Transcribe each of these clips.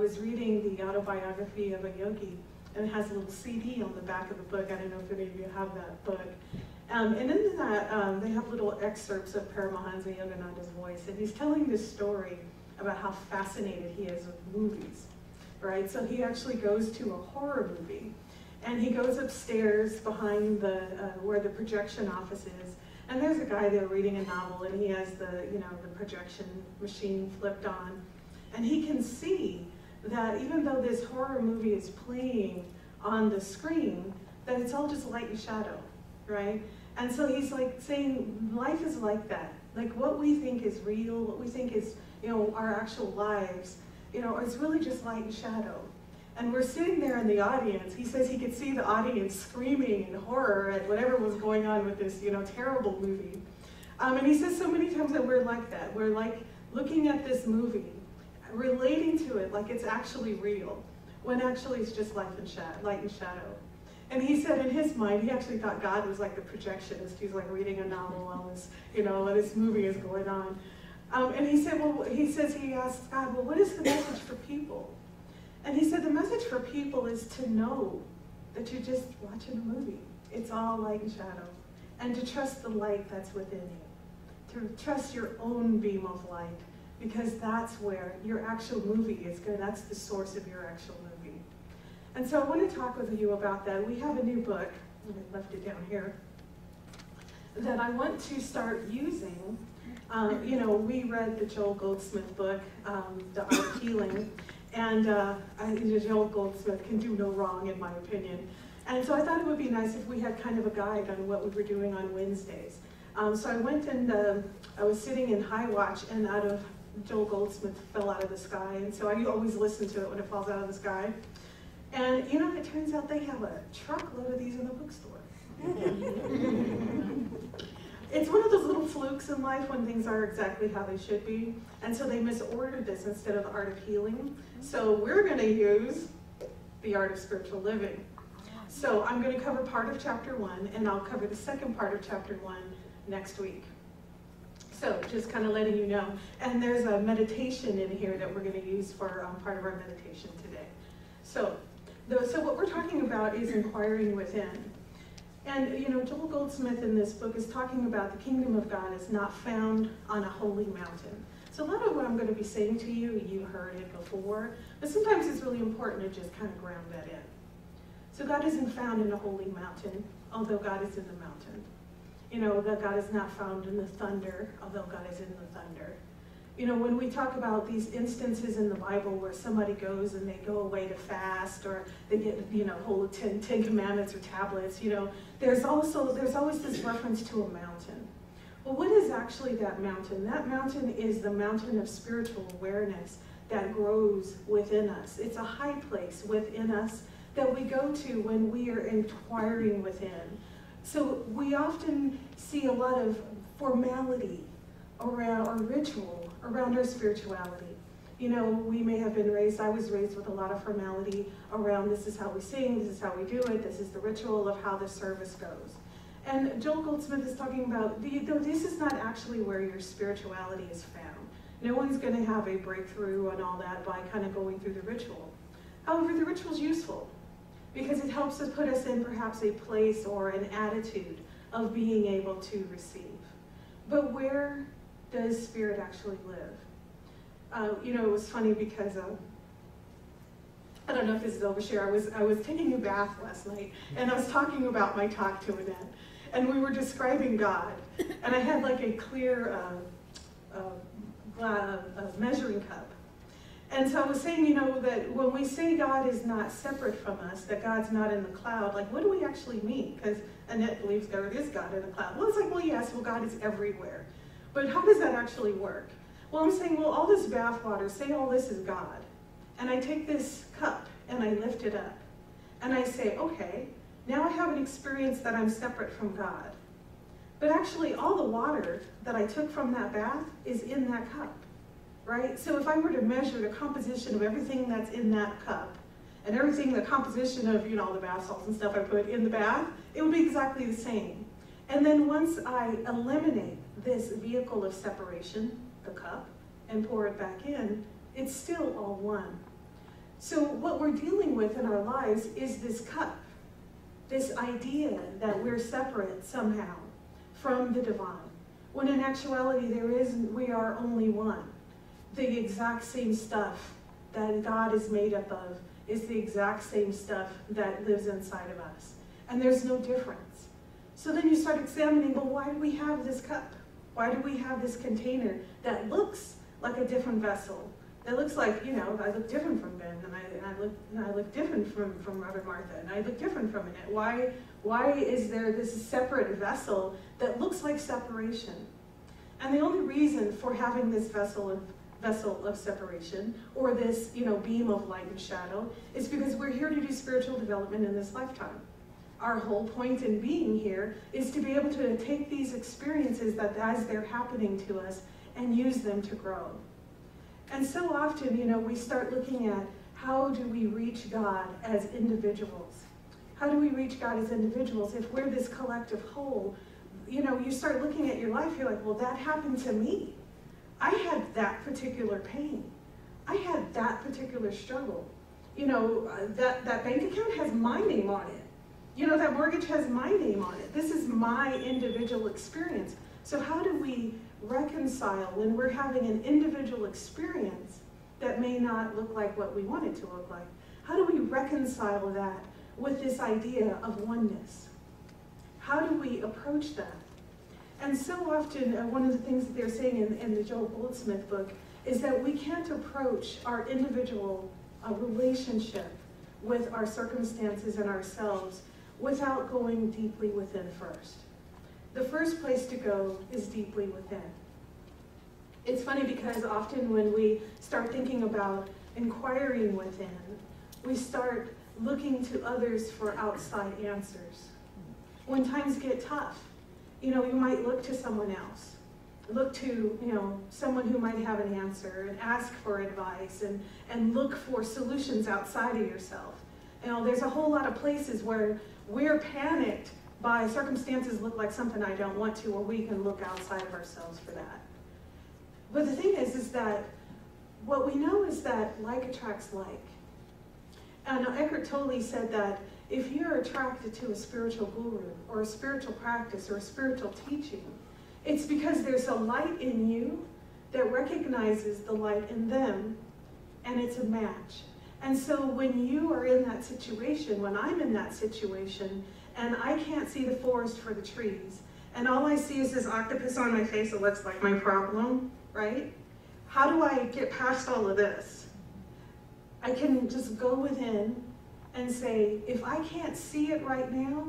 was reading the autobiography of a yogi, and it has a little CD on the back of the book. I don't know if any of you have that book. And in that, they have little excerpts of Paramahansa Yogananda's voice, and he's telling this story about how fascinated he is with movies, right? So he actually goes to a horror movie, and he goes upstairs behind the where the projection office is, and there's a guy there reading a novel, and he has the the projection machine flipped on, and he can see that even though this horror movie is playing on the screen, that it's all just light and shadow, right? And so he's like saying life is like that. Like what we think is real, what we think is, our actual lives, it's really just light and shadow. And we're sitting there in the audience. He says he could see the audience screaming in horror at whatever was going on with this, terrible movie. And he says so many times that we're like that. We're like looking at this movie, relating to it like it's actually real, when actually it's just light and shadow. And he said in his mind, he actually thought God was like the projectionist. He's like reading a novel while this, while this movie is going on. And he said, he asked God, well, what is the message for people? And he said, the message for people is to know that you're just watching a movie. It's all light and shadow. And to trust the light that's within you. To trust your own beam of light. Because that's where your actual movie is good. That's the source of your actual movie. And so I want to talk with you about that. We have a new book, and I left it down here, that I want to start using. We read the Joel Goldsmith book, The Art of Healing, and Joel Goldsmith can do no wrong, in my opinion. And so I thought it would be nice if we had kind of a guide on what we were doing on Wednesdays. So I went and I was sitting in High Watch, and Joel Goldsmith fell out of the sky, and so I always listen to it when it falls out of the sky. And it turns out they have a truckload of these in the bookstore. It's one of those little flukes in life when things are exactly how they should be. And so they misordered this instead of The Art of Healing. So we're going to use The Art of Spiritual Living. So I'm going to cover part of chapter 1, and I'll cover the second part of chapter 1 next week. So just kind of letting you know. And there's a meditation in here that we're going to use for part of our meditation today. So what we're talking about is inquiring within. And Joel Goldsmith in this book is talking about the kingdom of God is not found on a holy mountain. So a lot of what I'm going to be saying to you, you heard it before, but sometimes it's really important to just kind of ground that in. So God isn't found in a holy mountain, although God is in the mountain. That God is not found in the thunder, although God is in the thunder. When we talk about these instances in the Bible where somebody goes and they go away to fast, or they get, hold 10 commandments or tablets, there's always this reference to a mountain. Well, what is actually that mountain? That mountain is the mountain of spiritual awareness that grows within us. It's a high place within us that we go to when we are inquiring within. So we often see a lot of formality around, or ritual around our spirituality. We may have been raised, I was raised with a lot of formality around this is how we sing, this is how we do it, this is the ritual of how the service goes. And Joel Goldsmith is talking about, this is not actually where your spirituality is found. No one's going to have a breakthrough and all that by kind of going through the ritual. However, the ritual is useful because it helps us put us in perhaps a place or an attitude of being able to receive. But where does spirit actually live? It was funny because I don't know if this is overshare. I was taking a bath last night, and I was talking about my talk to Annette, and we were describing God, and I had like a clear measuring cup. And so I was saying, that when we say God is not separate from us, that God's not in the cloud, like what do we actually mean? Because Annette believes there is God in the cloud. Well, it's like, well, yes, well, God is everywhere. But how does that actually work? Well, I'm saying, well, all this bath water, say all this is God. And I take this cup and I lift it up. And I say, okay, now I have an experience that I'm separate from God. But actually, all the water that I took from that bath is in that cup. Right? So if I were to measure the composition of everything that's in that cup, and everything, the composition of, all the bath salts and stuff I put in the bath, it would be exactly the same. And then once I eliminate this vehicle of separation, the cup, and pour it back in, it's still all one. So what we're dealing with in our lives is this cup, this idea that we're separate somehow from the divine, when in actuality we are only one. The exact same stuff that God is made up of is the exact same stuff that lives inside of us. And there's no difference. So then you start examining, well, why do we have this cup? Why do we have this container that looks like a different vessel? That looks like, you know, I look different from Ben, and I look different from Reverend Martha, and I look different from Annette. Why is there this separate vessel that looks like separation? And the only reason for having this vessel of separation, or this, you know, beam of light and shadow, is because we're here to do spiritual development in this lifetime. Our whole point in being here is to be able to take these experiences that as they're happening to us and use them to grow. And so often, you know, we start looking at how do we reach God as individuals? How do we reach God as individuals if we're this collective whole? You know, you start looking at your life, you're like, well, that happened to me. I had that particular pain. I had that particular struggle. You know, that bank account has my name on it. You know, that mortgage has my name on it. This is my individual experience. So how do we reconcile when we're having an individual experience that may not look like what we want it to look like? How do we reconcile that with this idea of oneness? How do we approach that? And so often, one of the things that they're saying in the Joel Goldsmith book is that we can't approach our individual relationship with our circumstances and ourselves without going deeply within first. The first place to go is deeply within. It's funny because often when we start thinking about inquiring within, we start looking to others for outside answers. When times get tough, you know, you might look to someone else. Look to, you know, someone who might have an answer and ask for advice and look for solutions outside of yourself. You know, there's a whole lot of places where we're panicked by circumstances look like something I don't want to, or we can look outside of ourselves for that. But the thing is that what we know is that like attracts like. And Eckhart Tolle said that if you're attracted to a spiritual guru or a spiritual practice or a spiritual teaching, it's because there's a light in you that recognizes the light in them, and it's a match. And so when you are in that situation, when I'm in that situation, and I can't see the forest for the trees, and all I see is this octopus on my face that looks like my problem, right? How do I get past all of this? I can just go within and say, if I can't see it right now,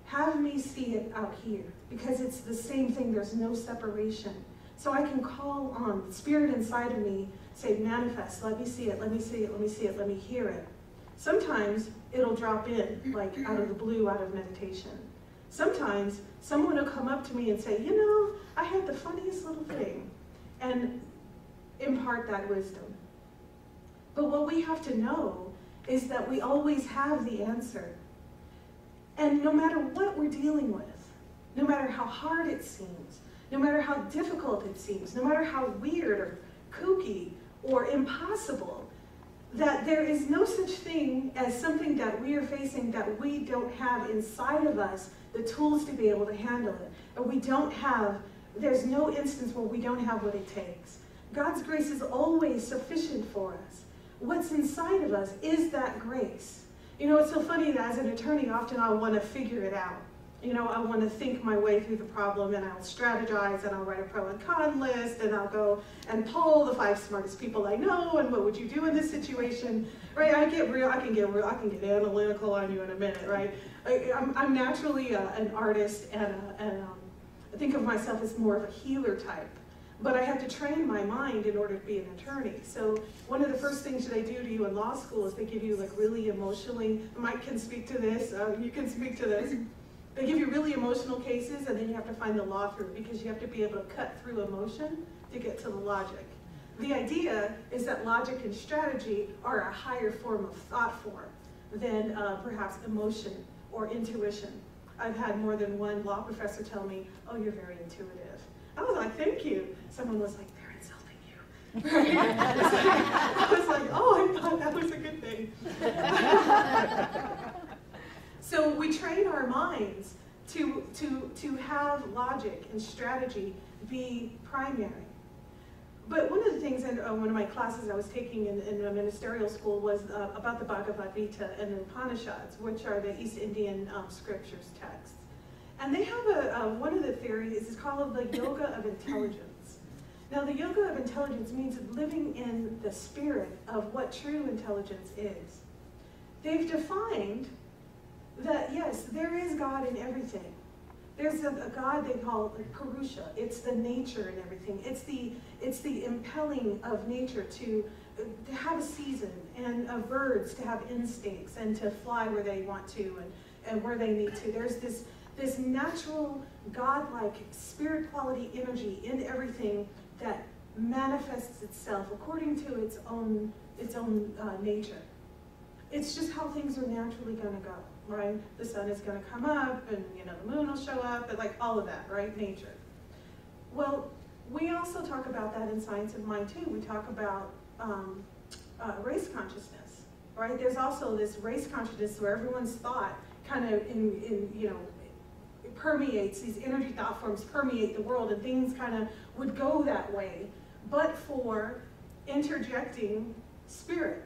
have me see it out here, because it's the same thing, there's no separation. So I can call on the spirit inside of me, say, manifest, let me see it, let me see it, let me see it, let me hear it. Sometimes it'll drop in, like out of the blue, out of meditation. Sometimes someone will come up to me and say, you know, I had the funniest little thing, and impart that wisdom. But what we have to know is that we always have the answer. And no matter what we're dealing with, no matter how hard it seems, no matter how difficult it seems, no matter how weird or kooky or impossible, that there is no such thing as something that we are facing that we don't have inside of us the tools to be able to handle it. Or we don't have, there's no instance where we don't have what it takes. God's grace is always sufficient for us. What's inside of us is that grace. You know, it's so funny that as an attorney, often I want to figure it out. You know, I want to think my way through the problem, and I'll strategize, and I'll write a pro and con list, and I'll go and poll the 5 smartest people I know, and what would you do in this situation, right? I can get analytical on you in a minute, right? I'm naturally an artist, and I think of myself as more of a healer type. But I have to train my mind in order to be an attorney. So one of the first things they do to you in law school is they give you like really emotionally, Mike can speak to this, you can speak to this. They give you really emotional cases, and then you have to find the law through, because you have to be able to cut through emotion to get to the logic. The idea is that logic and strategy are a higher form of thought form than perhaps emotion or intuition. I've had more than one law professor tell me, oh, you're very intuitive. I was like, thank you. Someone was like, they're insulting you. Right? I was like, oh, I thought that was a good thing. So we train our minds to have logic and strategy be primary. But one of the things in one of my classes I was taking in a ministerial school was about the Bhagavad Gita and the Upanishads, which are the East Indian scriptures texts. And they have one of the theories is called the yoga of intelligence. Now the yoga of intelligence means living in the spirit of what true intelligence is. They've defined that yes, there is God in everything. There's a God they call Purusha. It's the nature and everything. It's the impelling of nature to have a season, and of birds to have instincts and to fly where they want to and where they need to. There's this natural, godlike, spirit quality energy in everything that manifests itself according to its own nature. It's just how things are naturally going to go. Right? The sun is going to come up, and the moon will show up, and like all of that, right? Nature. Well, we also talk about that in Science of Mind too. We talk about race consciousness, right? There's also this race consciousness where everyone's thought kind of it permeates, these energy thought forms permeate the world, and things kind of would go that way, but for interjecting spirit.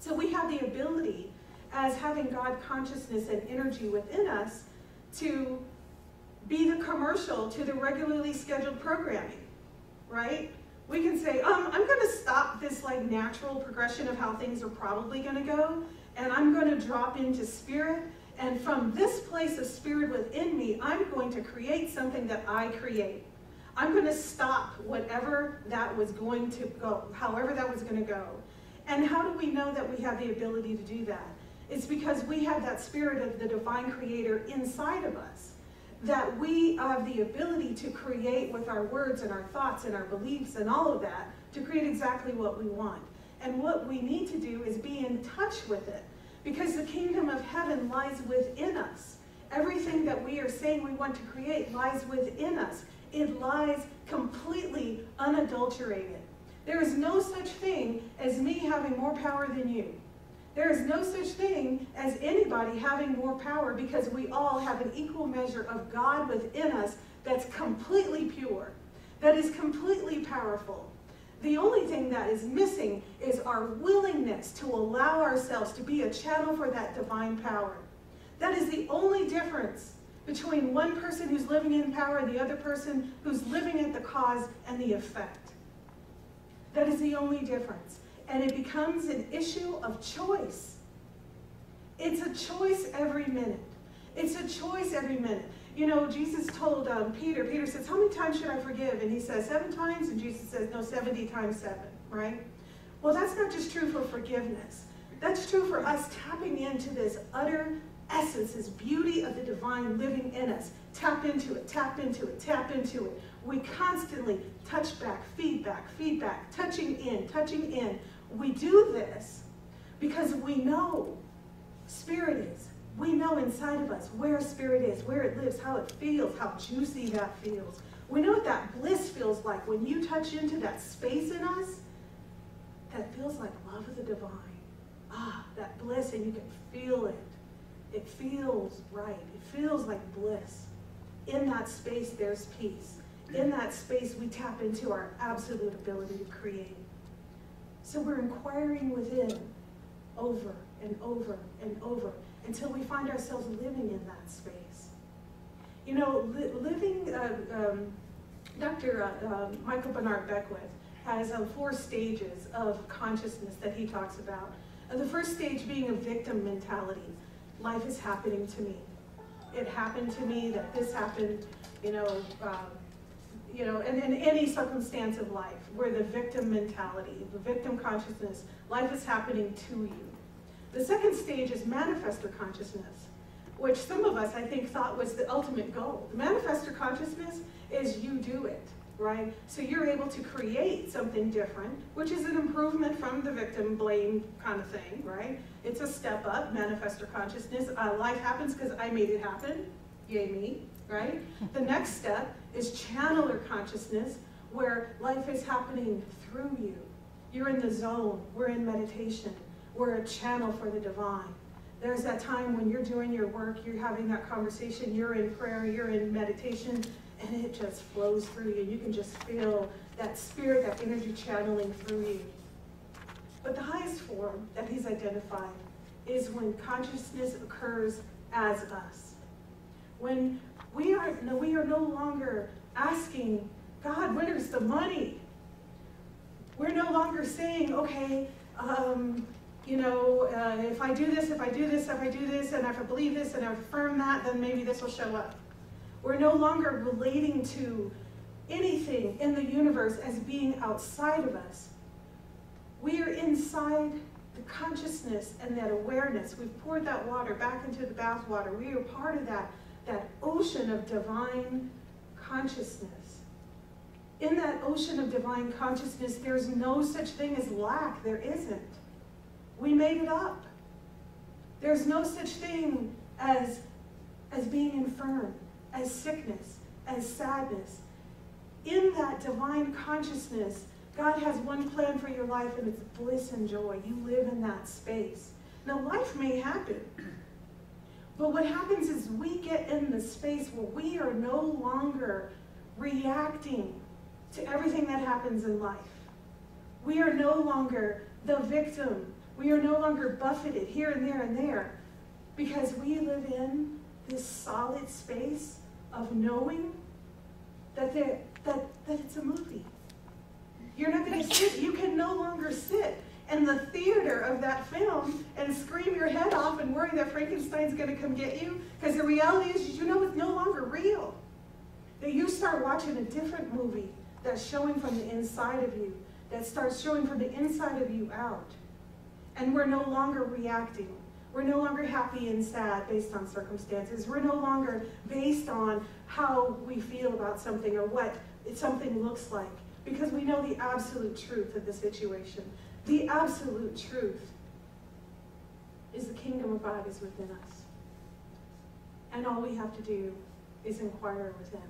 So we have the ability, as having God consciousness and energy within us, to be the commercial to the regularly scheduled programming, right? We can say, I'm going to stop this like natural progression of how things are probably going to go, and I'm going to drop into spirit, and from this place of spirit within me, I'm going to create something that I create. I'm going to stop whatever that was going to go, however that was going to go. And how do we know that we have the ability to do that? It's because we have that spirit of the divine creator inside of us, that we have the ability to create with our words and our thoughts and our beliefs and all of that, to create exactly what we want. And what we need to do is be in touch with it, because the kingdom of heaven lies within us. Everything that we are saying we want to create lies within us. It lies completely unadulterated. There is no such thing as me having more power than you. There is no such thing as anybody having more power, because we all have an equal measure of God within us that's completely pure, that is completely powerful. The only thing that is missing is our willingness to allow ourselves to be a channel for that divine power. That is the only difference between one person who's living in power and the other person who's living at the cause and the effect. That is the only difference. And it becomes an issue of choice. It's a choice every minute. It's a choice every minute. Jesus told Peter says, how many times should I forgive? And he says, 7 times. And Jesus says, no, 70 times 7, right? Well, that's not just true for forgiveness. That's true for us tapping into this utter essence, this beauty of the divine living in us. Tap into it, tap into it, tap into it. We constantly touch back, feedback, touching in. We do this because we know spirit is. We know inside of us where spirit is, where it lives, how it feels, how juicy that feels. We know what that bliss feels like when you touch into that space in us that feels like love of the divine. That bliss, and you can feel it. It feels right. It feels like bliss. In that space, there's peace. In that space, we tap into our absolute ability to create. So we're inquiring within over and over and over until we find ourselves living in that space. Dr. Michael Bernard Beckwith has 4 stages of consciousness that he talks about. The first stage being a victim mentality. Life is happening to me. It happened to me that this happened, in any circumstance of life, where the victim mentality, the victim consciousness, life is happening to you. The second stage is manifestor consciousness, which some of us, I think, thought was the ultimate goal. The manifestor consciousness is you do it, right? So you're able to create something different, which is an improvement from the victim blame kind of thing, right? It's a step up, manifestor consciousness. Life happens because I made it happen, yay me, right? The next step is channeler consciousness, where life is happening through you. You're in the zone. We're in meditation. We're a channel for the divine. There's that time when you're doing your work, you're having that conversation, you're in prayer, you're in meditation, and it just flows through you. You can just feel that spirit, that energy channeling through you. But the highest form that he's identified is when consciousness occurs as us. When we are no longer asking, God, where's the money? We're no longer saying, okay, if I do this, if I do this, if I do this, and if I believe this, and I affirm that, then maybe this will show up. We're no longer relating to anything in the universe as being outside of us. We are inside the consciousness and that awareness. We've poured that water back into the bath water. We are part of that ocean of divine consciousness. In that ocean of divine consciousness, there's no such thing as lack. There isn't. We made it up. There's no such thing as being infirm, as sickness, as sadness. In that divine consciousness, God has one plan for your life, and it's bliss and joy. You live in that space. Now, life may happen, but what happens is we get in the space where we are no longer reacting to everything that happens in life. We are no longer the victim. We are no longer buffeted here and there and there, because we live in this solid space of knowing that it's a movie. You're not going to sit, you can no longer sit in the theater of that film and scream your head off and worry that Frankenstein's going to come get you, because the reality is, it's no longer real. That you start watching a different movie that's showing from the inside of you, that starts showing from the inside of you out. And we're no longer reacting. We're no longer happy and sad based on circumstances. We're no longer based on how we feel about something or what something looks like, because we know the absolute truth of the situation. The absolute truth is the kingdom of God is within us. And all we have to do is inquire within.